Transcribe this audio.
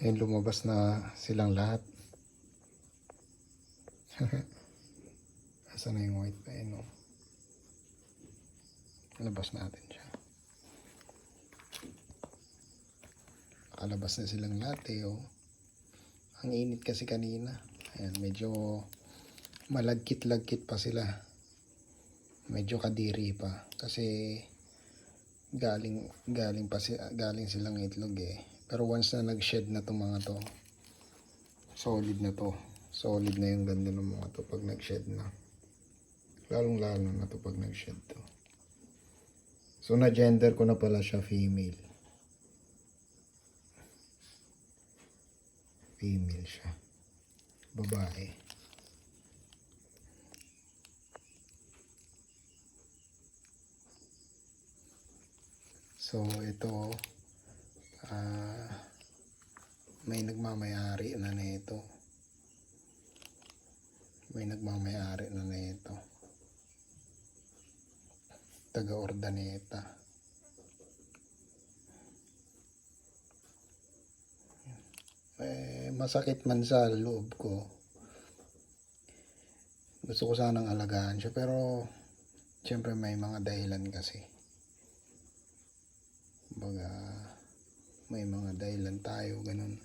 Ayun, lumabas na silang lahat. Asan na yung white pa yun? Labas natin siya. Nakalabas na silang lahat eh. Oh. Ang init kasi kanina. Ayan, medyo malagkit-lagkit pa sila. Medyo kadiri pa. Kasi galing silang itlog eh. Pero once na nag-shed na itong mga to, solid na to. Solid na yung ganda ng mga to pag nag-shed na. Lalong-lalo na to pag nag-shed to. So na-gender ko na pala siya female. Female siya. Babae. So ito may nagmamayari na nito. May nagmamayari na nito. Taga Ordaneta. Masakit man sa loob ko. Gusto ko sanang alagaan siya pero siyempre may mga dahilan kasi. Baga may mga dahilan tayo ganun.